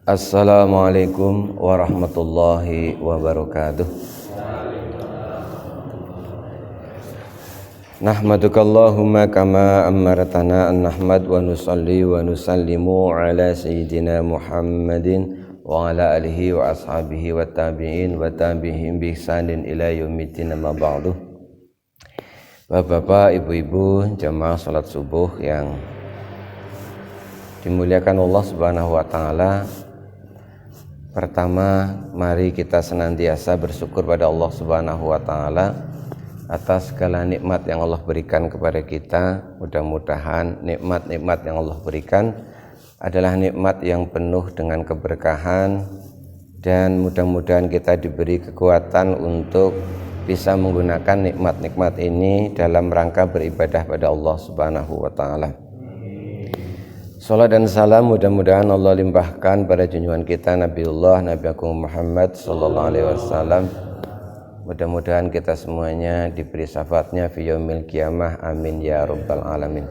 Assalamualaikum warahmatullahi wabarakatuh. Nahmadukallahumma kama amartana an nahmad wa nusalli wa nusallimu ala sayyidina Muhammadin wa ala alihi wa ashabihi wa tabi'in wa tabi'in bi ihsanin ila yaumiddin, amma ba'du. Bapak-bapak, ibu-ibu, jamaah salat subuh yang dimuliakan Allah Subhanahu wa taala. Pertama, mari kita senantiasa bersyukur pada Allah Subhanahu wa taala atas segala nikmat yang Allah berikan kepada kita. Mudah-mudahan nikmat-nikmat yang Allah berikan adalah nikmat yang penuh dengan keberkahan, dan mudah-mudahan kita diberi kekuatan untuk bisa menggunakan nikmat-nikmat ini dalam rangka beribadah pada Allah Subhanahu wa taala. Salat dan salam mudah-mudahan Allah limpahkan pada junjungan kita Nabi Agung Muhammad sallallahu alaihi wasallam. Mudah-mudahan kita semuanya diberi syafaatnya fi yaumil qiyamah, amin ya rabbal alamin.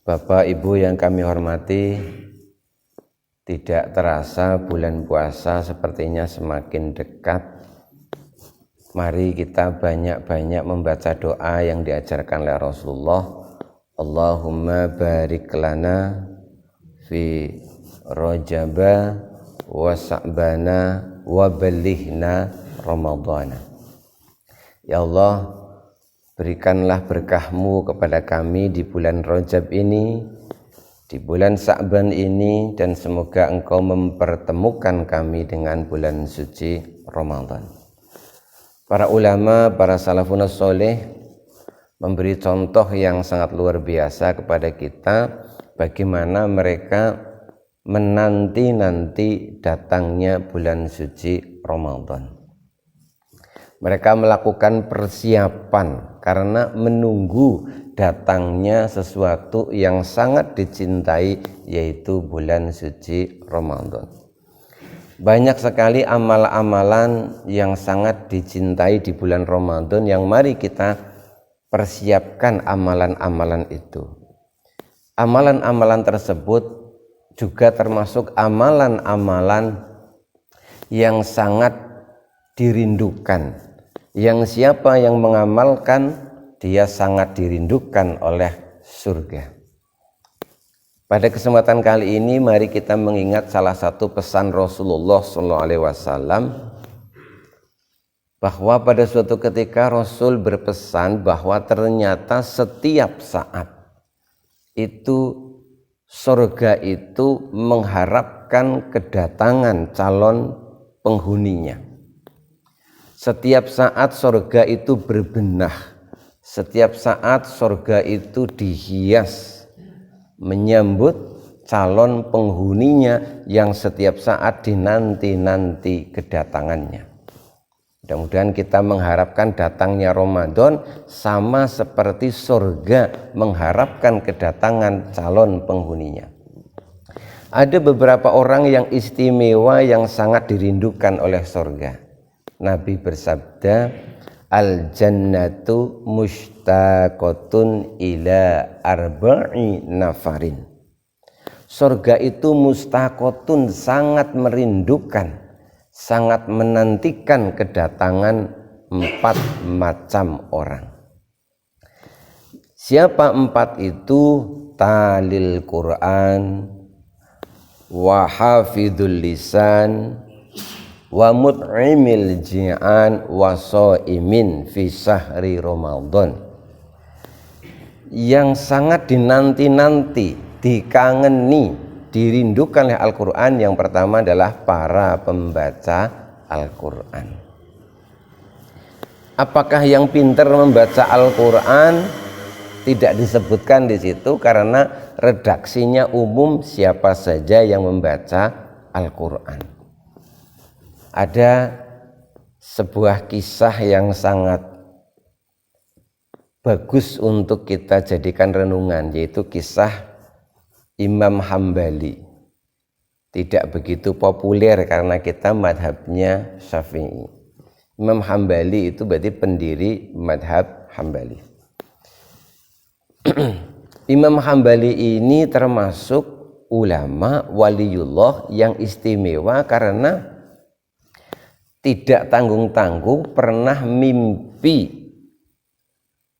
Bapak Ibu yang kami hormati, tidak terasa bulan puasa sepertinya semakin dekat. Mari kita banyak-banyak membaca doa yang diajarkan oleh Rasulullah. Allahumma barik lana fi Rajaba wa Sa'bana wa balighna Ramadana. Ya Allah, berikanlah berkah-Mu kepada kami di bulan Rajab ini, di bulan Sa'ban ini, dan semoga Engkau mempertemukan kami dengan bulan suci Ramadan. Para ulama, para salafun sholeh memberi contoh yang sangat luar biasa kepada kita bagaimana mereka menanti-nanti datangnya bulan suci Ramadan. Mereka melakukan persiapan karena menunggu datangnya sesuatu yang sangat dicintai, yaitu bulan suci Ramadan. Banyak sekali amalan-amalan yang sangat dicintai di bulan Ramadan yang mari kita persiapkan amalan-amalan itu. Amalan-amalan tersebut juga termasuk amalan-amalan yang sangat dirindukan. Yang siapa yang mengamalkan, dia sangat dirindukan oleh surga. Pada kesempatan kali ini mari kita mengingat salah satu pesan Rasulullah SAW, bahwa pada suatu ketika Rasul berpesan bahwa ternyata setiap saat itu surga itu mengharapkan kedatangan calon penghuninya. Setiap saat surga itu berbenah, setiap saat surga itu dihias menyambut calon penghuninya yang setiap saat dinanti-nanti kedatangannya. Mudah-mudahan kita mengharapkan datangnya Ramadan sama seperti surga mengharapkan kedatangan calon penghuninya. Ada beberapa orang yang istimewa yang sangat dirindukan oleh surga. Nabi bersabda, al-jannatu mushtaqatun ila arba'i nafarin. Surga itu mustaqatun, sangat merindukan, sangat menantikan kedatangan 4 macam orang. Siapa 4 itu? Talil Quran, wa hafidhul lisan, wa mut'imil ji'an, wa shaimin fi syahri Ramadan. Yang sangat dinanti-nanti, dikangeni, dirindukan oleh Al-Quran, yang pertama adalah para pembaca Al-Quran. Apakah yang pintar membaca Al-Quran? Tidak disebutkan di situ karena redaksinya umum, siapa saja yang membaca Al-Quran. Ada sebuah kisah yang sangat bagus untuk kita jadikan renungan, yaitu kisah Imam Hambali. Tidak begitu populer karena kita madhabnya Syafi'i. Imam Hambali itu berarti pendiri madhab Hambali. Imam Hambali ini termasuk ulama waliullah yang istimewa karena tidak tanggung-tanggung pernah mimpi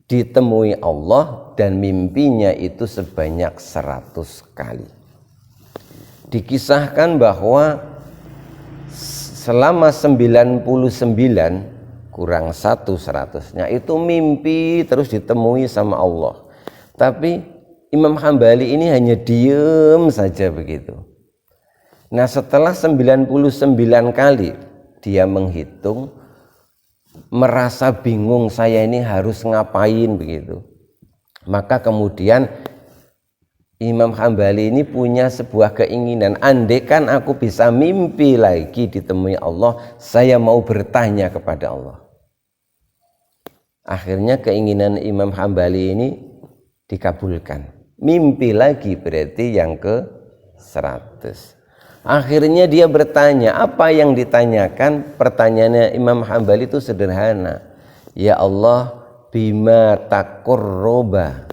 ditemui Allah, dan mimpinya itu sebanyak 100 kali. Dikisahkan bahwa selama 99 kurang 1/100-nya itu mimpi terus ditemui sama Allah. Tapi Imam Hambali ini hanya diem saja begitu. Nah, setelah 99 kali dia menghitung, merasa bingung, saya ini harus ngapain begitu. Maka kemudian Imam Hambali ini punya sebuah keinginan, andaikan aku bisa mimpi lagi ditemui Allah, saya mau bertanya kepada Allah. Akhirnya keinginan Imam Hambali ini dikabulkan. Mimpi lagi berarti yang ke 100. Akhirnya dia bertanya, apa yang ditanyakan? Pertanyaannya Imam Hambali itu sederhana. Ya Allah, bima taqarraba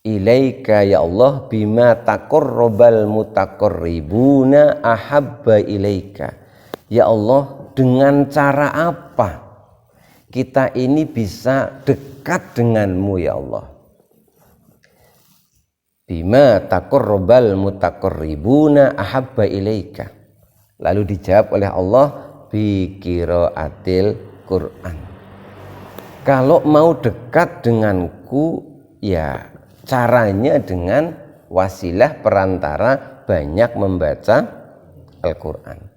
ilaika, ya Allah, bima taqarrabal mutaqarribuna ahabba ilaika. Ya Allah, dengan cara apa kita ini bisa dekat denganmu ya Allah? Bima taqarrabal mutaqarribuna ahabba ilaika. Lalu dijawab oleh Allah, bi qiraatil Quran. Kalau mau dekat denganku, ya caranya dengan wasilah perantara banyak membaca Al-Quran.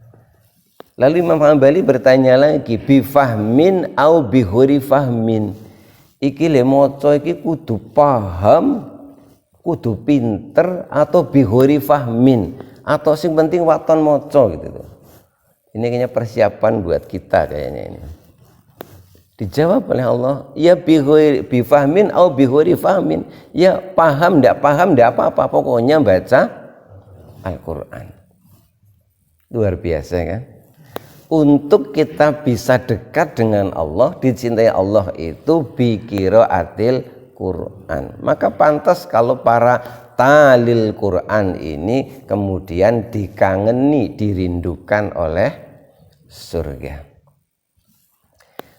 Lalu Imam Hambali bertanya lagi, bi fahmin au bi huri fahmin. Iki le maca iki kudu paham, kudu pinter, atau bihuri fahmin, atau sing penting waton moco gitu. Ini kayaknya persiapan buat kita kayaknya ini. Dijawab oleh Allah, ya bifahmin atau bihuri fahmin. Ya paham ndak apa-apa, pokoknya baca Al-Quran. Luar biasa kan? Untuk kita bisa dekat dengan Allah, dicintai Allah itu bi qiraatil Quran. Maka pantas kalau para talil Quran ini kemudian dikangeni, dirindukan oleh surga.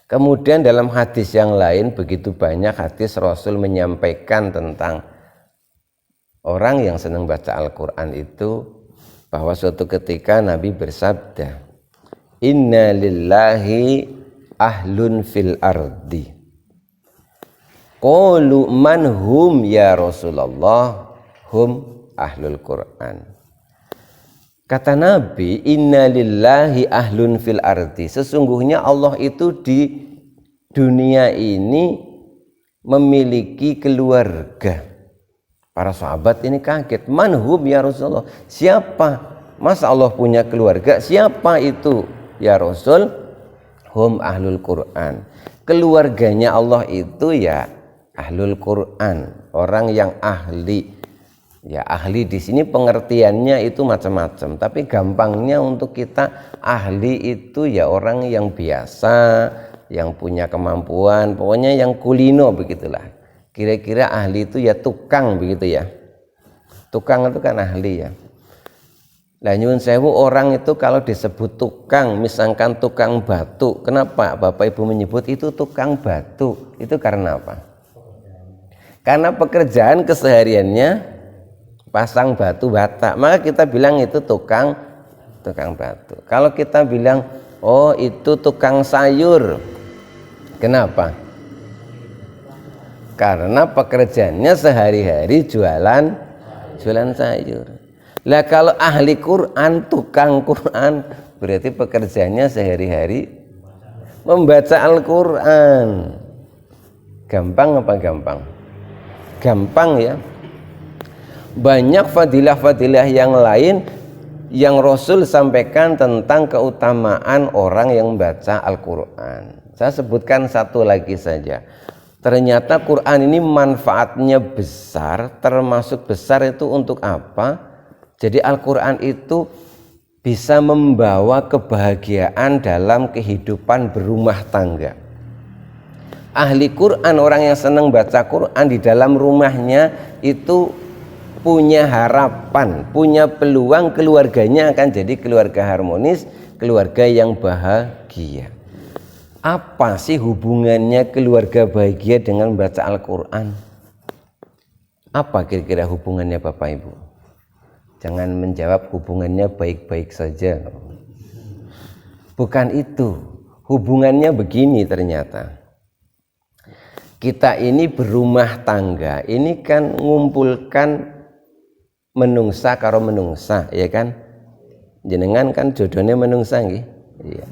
Kemudian dalam hadis yang lain, begitu banyak hadis Rasul menyampaikan tentang orang yang senang baca Al-Quran itu, bahwa suatu ketika Nabi bersabda, inna lillahi ahlun fil ardi. Qalu man hum ya Rasulullah, hum ahlul Quran. Kata Nabi, inna lillahi ahlun fil ardi. Sesungguhnya Allah itu di dunia ini memiliki keluarga. Para sahabat ini kaget, man hum ya Rasulullah, siapa? Masa Allah punya keluarga? Siapa itu ya Rasul? Hum ahlul Quran. Keluarganya Allah itu ya ahlul Quran, orang yang ahli. Ya, ahli di sini pengertiannya itu macam-macam, tapi gampangnya untuk kita ahli itu ya orang yang biasa, yang punya kemampuan, pokoknya yang kulino begitulah. Kira-kira ahli itu ya tukang begitu ya. Tukang itu kan ahli ya. Lah nyuwun sewu, orang itu kalau disebut tukang, misalkan tukang batu, kenapa Bapak Ibu menyebut itu tukang batu? Itu karena apa? Karena pekerjaan kesehariannya pasang batu bata, maka kita bilang itu tukang batu. Kalau kita bilang, oh itu tukang sayur, kenapa? Karena pekerjaannya sehari-hari jualan sayur. Lah kalau ahli Quran, tukang Quran, berarti pekerjaannya sehari-hari membaca Al-Quran. Gampang apa gampang? Gampang ya. Banyak fadilah-fadilah yang lain yang Rasul sampaikan tentang keutamaan orang yang membaca Al-Quran. Saya sebutkan satu lagi saja. Ternyata Quran ini manfaatnya besar, termasuk besar itu untuk apa? Jadi Al-Quran itu bisa membawa kebahagiaan dalam kehidupan berumah tangga. Ahli Quran, orang yang senang baca Quran, di dalam rumahnya itu punya harapan, punya peluang keluarganya akan jadi keluarga harmonis, keluarga yang bahagia. Apa sih hubungannya keluarga bahagia dengan membaca Al-Quran? Apa kira-kira hubungannya Bapak Ibu? Jangan menjawab hubungannya baik-baik saja. Bukan itu. Hubungannya begini ternyata. Kita ini berumah tangga, ini kan ngumpulkan menungsa karo menungsa, ya kan? Jenengan kan jodohnya menungsa nggih. Iya.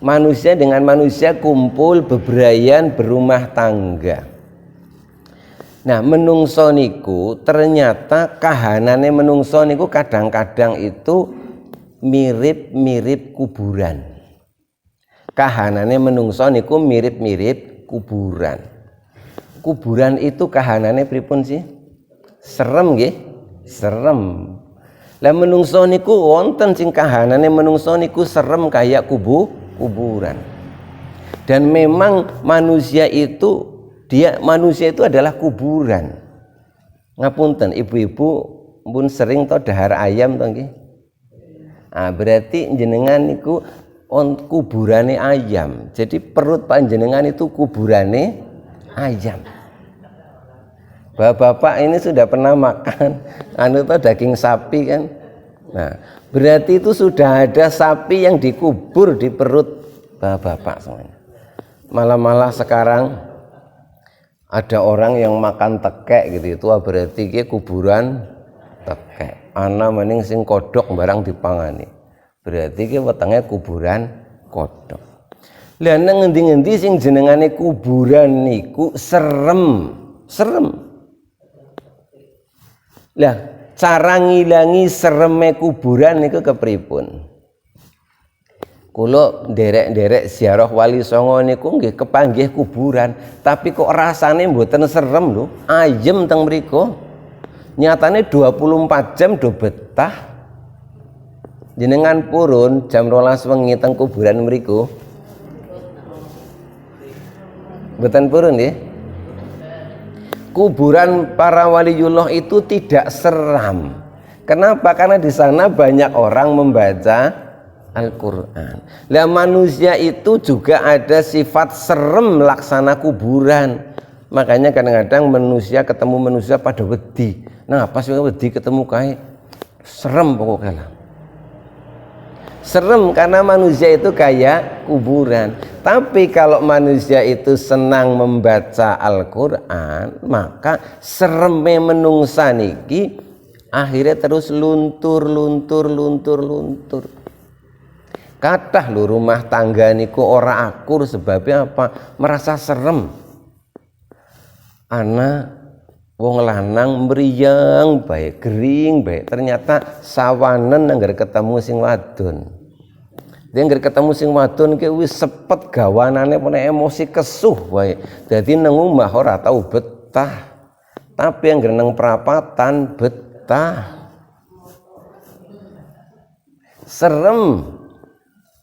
Manusia dengan manusia kumpul bebrayan berumah tangga. Nah, menungso niku ternyata kahanane menungso niku kadang-kadang itu mirip-mirip kuburan. Kahanane menungso niku mirip-mirip kuburan. Kuburan itu kahanane pripun sih? Serem nggih? Serem. Lah menungso niku wonten sing kahanane menungso niku serem kayak kuburan. Dan memang manusia itu adalah kuburan. Ngapunten ibu-ibu pun sering to dahar ayam to nggih. Ah berarti jenengan niku kuburane ayam. Jadi perut panjenengan itu kuburane ayam. Bapak-bapak ini sudah pernah makan daging sapi kan? Nah, berarti itu sudah ada sapi yang dikubur di perut bapak-bapak semuanya. Malah sekarang ada orang yang makan tekek gitu, itu berarti ke kuburan tekek. Ana maning sing kodok barang dipangani. Berarti ke wetenge kuburan kodok. Lah nang ngendi-ngendi sing jenengane kuburan niku serem. Lah cara ngilangi sereme kuburan niku kepripun? Kulo derek ziarah Wali Songo niku nggih kepanggih kuburan, tapi kok rasane mboten serem lho, ayem teng mriku. Nyatane 24 jam do betah. Jenengan purun jam 12 wengi teng kuburan mriku. Mboten purun nggih. Kuburan para waliullah itu tidak seram. Kenapa? Karena di sana banyak orang membaca Al-Quran. Lah manusia itu juga ada sifat serem laksana kuburan. Makanya kadang-kadang manusia ketemu manusia pada wedi. Nah, pas wedi ketemu kae serem pokoknya. Serem karena manusia itu kayak kuburan. Tapi kalau manusia itu senang membaca Al-Quran, maka sereme menungsa niki akhirnya terus luntur. Kathah lho rumah tangga niku ora akur sebabnya apa? Merasa serem. Ana wong lanang mriyang bae, gering bae, ternyata sawanen anggar ketemu sing wadon. Dia anggar ketemu sing wadon ki wis sepet gawanane pun emosi kesuh wae. Dadi nang omah ora tau betah. Tapi anggar nang prapatan betah. Serem.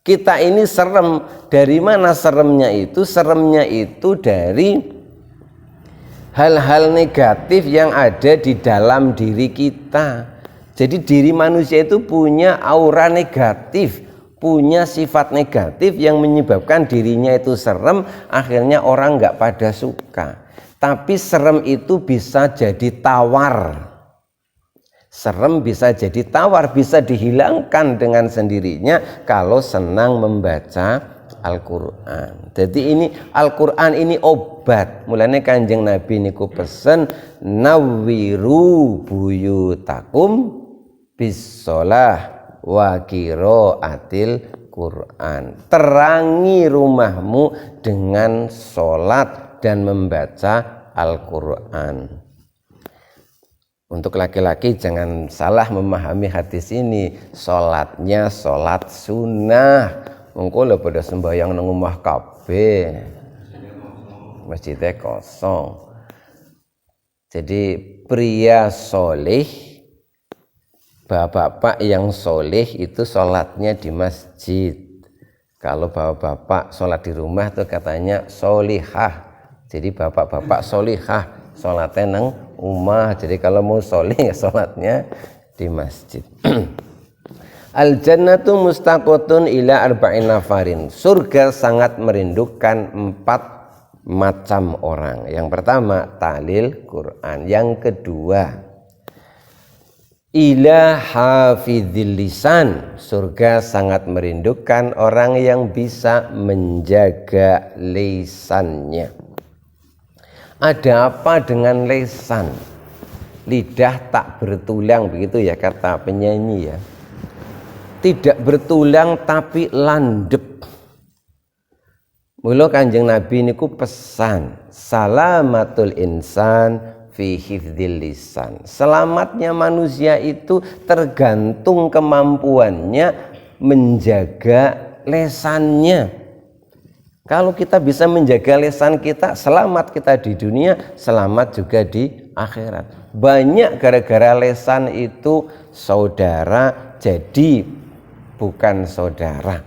Kita ini serem. Dari mana seremnya itu? Seremnya itu dari hal-hal negatif yang ada di dalam diri kita. Jadi diri manusia itu punya aura negatif, punya sifat negatif yang menyebabkan dirinya itu serem. Akhirnya orang nggak pada suka. Tapi serem itu bisa jadi tawar. Serem bisa jadi tawar, bisa dihilangkan dengan sendirinya kalau senang membaca Al-Quran. Jadi ini Al-Quran ini obat. Mulanya Kanjeng Nabi niku pesen nawwiru buyutakum bisolah wa qiraatil Quran. Terangi rumahmu dengan sholat dan membaca Al-Quran. Untuk laki-laki jangan salah memahami hadis ini. Sholatnya sholat sunnah. Mengko lho pada sembahyang nang omah kabeh. Masjidnya kosong. Jadi pria soleh, bapak-bapak yang soleh itu sholatnya di masjid. Kalau bapak-bapak sholat di rumah tuh katanya solihah. Jadi bapak-bapak solihah, sholatnya nang rumah. Jadi kalau mau sholat ya sholatnya di masjid. Al jannatu mustaqotun ila arba'in nafarin. Surga sangat merindukan 4 macam orang. Yang pertama tahlil Quran. Yang kedua ila hafizil lisan. Surga sangat merindukan orang yang bisa menjaga lisannya. Ada apa dengan lisan? Lidah tak bertulang, begitu ya kata penyanyi ya. Tidak bertulang tapi landep. Mula Kanjeng Nabi niku pesan, salamatul insan fi hifdzil lisan. Selamatnya manusia itu tergantung kemampuannya menjaga lesannya. Kalau kita bisa menjaga lesan kita, selamat kita di dunia, selamat juga di akhirat. Banyak gara-gara lesan itu saudara jadi bukan saudara,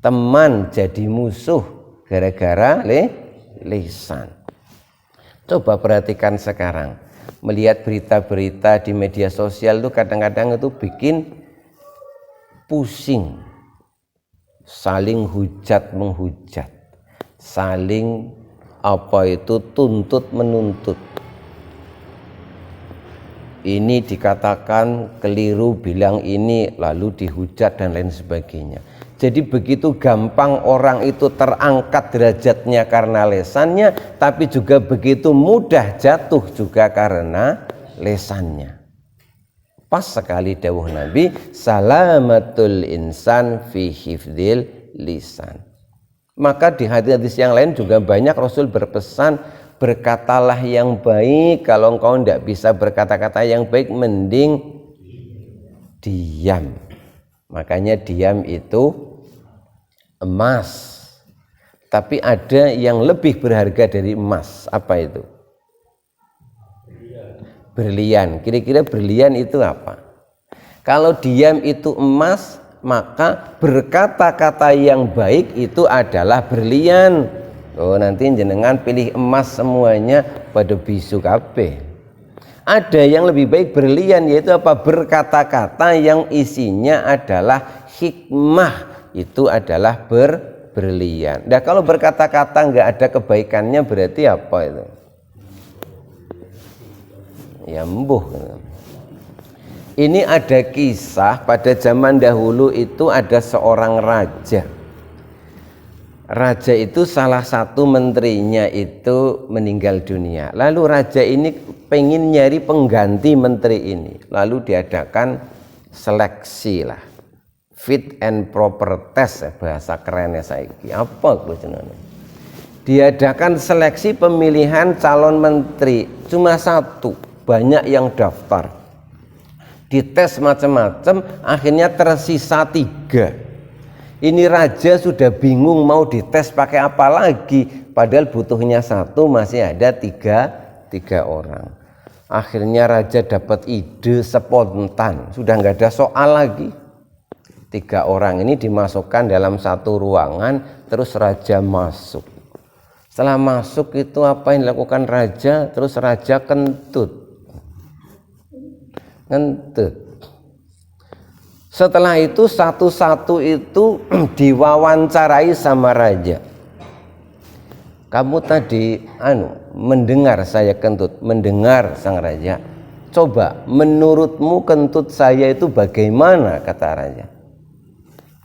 teman jadi musuh gara-gara lisan. Coba perhatikan sekarang, melihat berita-berita di media sosial itu kadang-kadang itu bikin pusing, saling hujat menghujat, saling tuntut menuntut. Ini dikatakan keliru, bilang ini, lalu dihujat dan lain sebagainya. Jadi begitu gampang orang itu terangkat derajatnya karena lesannya, tapi juga begitu mudah jatuh juga karena lesannya. Pas sekali dawuh Nabi, salamatul insan fi hifdzil lisan. Maka di hadis-hadis yang lain juga banyak Rasul berpesan, berkatalah yang baik. Kalau engkau tidak bisa berkata-kata yang baik, mending diam. Makanya diam itu emas. Tapi ada yang lebih berharga dari emas. Apa itu? Berlian. Kira-kira berlian itu apa? Kalau diam itu emas, maka berkata-kata yang baik itu adalah berlian. Oh, nanti jenengan pilih emas semuanya pada bisu kabeh. Ada yang lebih baik berlian, yaitu apa? Berkata-kata yang isinya adalah hikmah. Itu adalah berlian. Nah, kalau berkata-kata nggak ada kebaikannya berarti apa itu? Ya embuh. Ini ada kisah pada zaman dahulu itu ada seorang raja. Raja itu salah satu menterinya itu meninggal dunia. Lalu raja ini pengen nyari pengganti menteri ini. Lalu diadakan seleksi lah. Fit and proper test, bahasa kerennya saiki. Apa jenenge? Diadakan seleksi pemilihan calon menteri. Cuma satu, banyak yang daftar. Dites macam-macam, akhirnya tersisa 3. Ini raja sudah bingung mau dites pakai apa lagi, padahal butuhnya 1, masih ada 3 orang. Akhirnya raja dapat ide spontan, sudah nggak ada soal lagi. 3 orang ini dimasukkan dalam satu ruangan, terus raja masuk. Setelah masuk itu apa yang dilakukan raja? Terus raja kentut. Setelah itu satu-satu itu diwawancarai sama raja. Kamu tadi mendengar saya kentut, mendengar sang raja. Coba menurutmu kentut saya itu bagaimana, kata raja.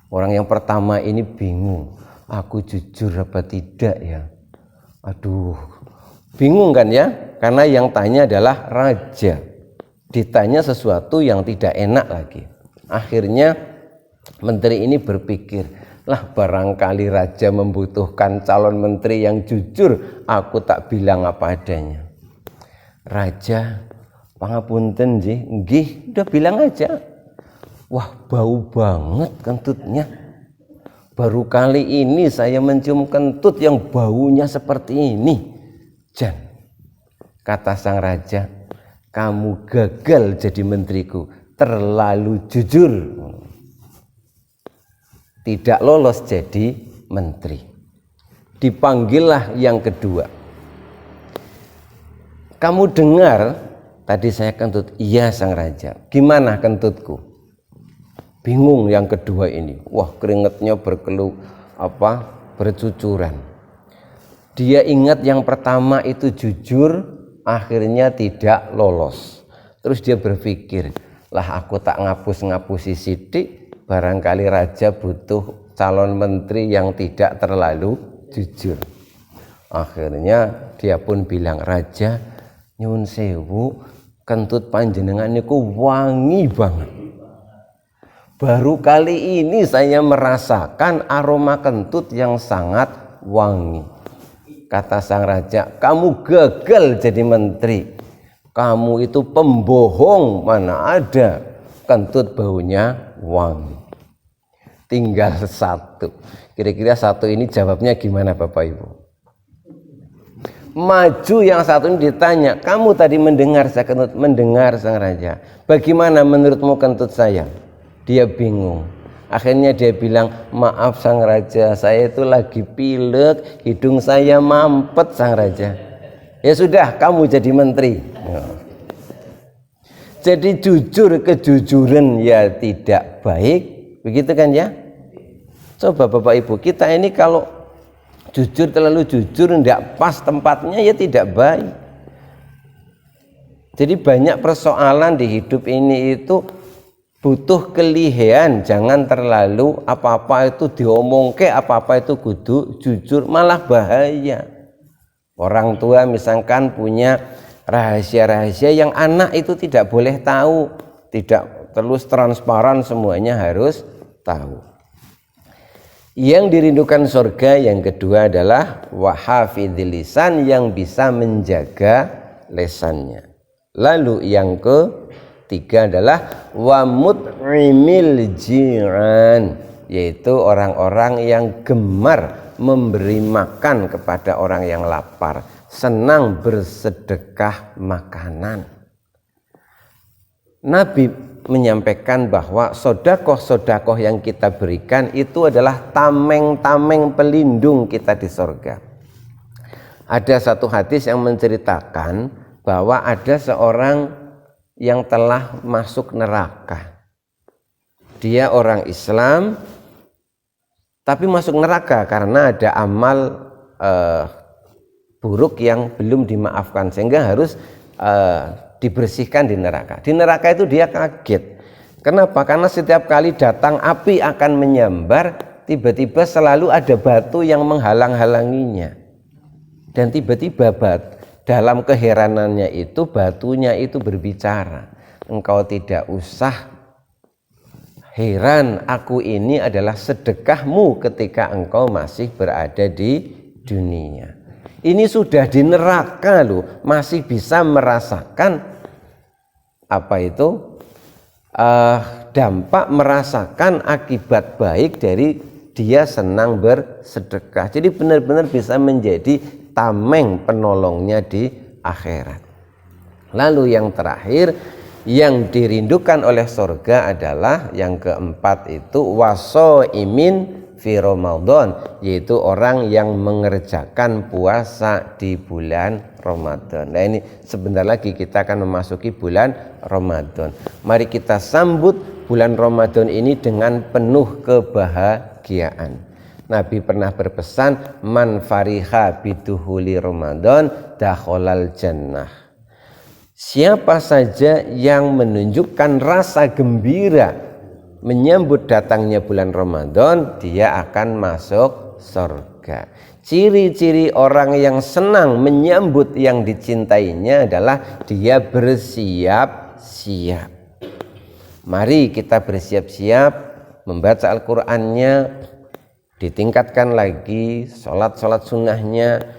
Orang yang pertama ini bingung, aku jujur apa tidak ya? Aduh, bingung kan ya? Karena yang tanya adalah raja. Ditanya sesuatu yang tidak enak lagi. Akhirnya menteri ini berpikir, lah barangkali raja membutuhkan calon menteri yang jujur, aku tak bilang apa adanya. Raja, pangapunten nggih, udah bilang aja. Wah, bau banget kentutnya. Baru kali ini saya mencium kentut yang baunya seperti ini. Jan, kata sang raja, kamu gagal jadi menteriku, terlalu jujur, tidak lolos jadi menteri. Dipanggillah yang kedua. Kamu dengar tadi saya kentut. Iya sang raja. Gimana kentutku? Bingung yang kedua ini. Wah, keringetnya bercucuran. Dia ingat yang pertama itu jujur, akhirnya tidak lolos. Terus dia berpikir, lah aku tak ngapus-ngapusi sidik, barangkali raja butuh calon menteri yang tidak terlalu jujur. Akhirnya dia pun bilang, raja nyuwun sewu, kentut panjenengan niku wangi banget. Baru kali ini saya merasakan aroma kentut yang sangat wangi. Kata sang raja, kamu gagal jadi menteri. Kamu itu pembohong, mana ada kentut baunya wangi. Tinggal satu. Kira-kira satu ini jawabnya gimana Bapak Ibu? Maju yang satu ini ditanya, kamu tadi mendengar saya kentut? Mendengar sang raja. Bagaimana menurutmu kentut saya? Dia bingung. Akhirnya dia bilang, maaf sang raja, saya itu lagi pilek, hidung saya mampet sang raja. Ya sudah, kamu jadi menteri. Jadi jujur, kejujuran ya tidak baik, begitu kan ya? Coba Bapak Ibu, kita ini kalau jujur, terlalu jujur, tidak pas tempatnya ya tidak baik. Jadi banyak persoalan di hidup ini itu butuh kelihean, jangan terlalu apa-apa itu diomongke, apa-apa itu kudu jujur, malah bahaya. Orang tua misalkan punya rahasia-rahasia yang anak itu tidak boleh tahu, tidak terus transparan, semuanya harus tahu. Yang dirindukan surga yang kedua adalah wahafidhil lisan, yang bisa menjaga lesannya. Lalu yang ketiga adalah wa mut'imil ji'an, yaitu orang-orang yang gemar memberi makan kepada orang yang lapar, senang bersedekah makanan. Nabi menyampaikan bahwa sodakoh-sodakoh yang kita berikan itu adalah tameng-tameng pelindung kita di surga. Ada satu hadis yang menceritakan bahwa ada seorang yang telah masuk neraka. Dia orang Islam tapi masuk neraka karena ada amal buruk yang belum dimaafkan, sehingga harus dibersihkan di neraka. Di neraka itu dia kaget. Kenapa? Karena setiap kali datang api akan menyambar, tiba-tiba selalu ada batu yang menghalang-halanginya. Dan tiba-tiba dalam keheranannya itu batunya itu berbicara, engkau tidak usah heran, aku ini adalah sedekahmu ketika engkau masih berada di dunia. Ini sudah di neraka loh, masih bisa merasakan apa itu dampak, merasakan akibat baik dari dia senang bersedekah. Jadi benar-benar bisa menjadi tameng penolongnya di akhirat. Lalu yang terakhir yang dirindukan oleh surga adalah yang keempat itu wasoimin fi Ramadan, yaitu orang yang mengerjakan puasa di bulan Ramadan. Nah ini sebentar lagi kita akan memasuki bulan Ramadan. Mari kita sambut bulan Ramadan ini dengan penuh kebahagiaan. Nabi pernah berpesan, man fariha biduhuli Ramadan dakhalal jannah. Siapa saja yang menunjukkan rasa gembira menyambut datangnya bulan Ramadan, dia akan masuk surga. Ciri-ciri orang yang senang menyambut yang dicintainya adalah dia bersiap-siap. Mari kita bersiap-siap membaca Al-Qur'annya, ditingkatkan lagi sholat-sholat sunnahnya,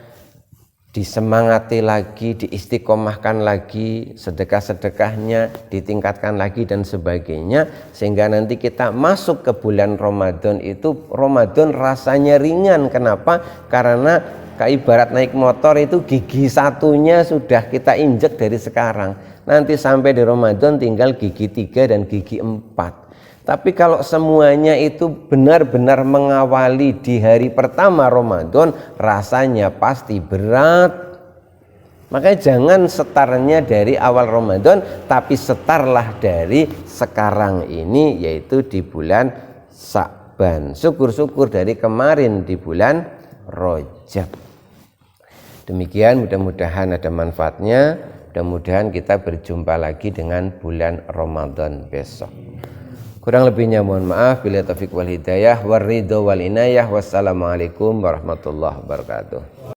disemangati lagi, diistiqomahkan lagi, sedekah-sedekahnya ditingkatkan lagi dan sebagainya, sehingga nanti kita masuk ke bulan Ramadan itu Ramadan rasanya ringan. Kenapa? Karena kayak ibarat naik motor itu gigi satunya sudah kita injek dari sekarang, nanti sampai di Ramadan tinggal gigi 3 dan gigi 4. Tapi kalau semuanya itu benar-benar mengawali di hari pertama Ramadan, rasanya pasti berat. Makanya jangan setarnya dari awal Ramadan, tapi setarlah dari sekarang ini, yaitu di bulan Sya'ban. Syukur-syukur dari kemarin di bulan Rajab. Demikian, mudah-mudahan ada manfaatnya. Mudah-mudahan kita berjumpa lagi dengan bulan Ramadan besok. Kurang lebihnya mohon maaf. Bila taufiq wal hidayah war ridho wal inayah. Wassalamualaikum warahmatullahi wabarakatuh.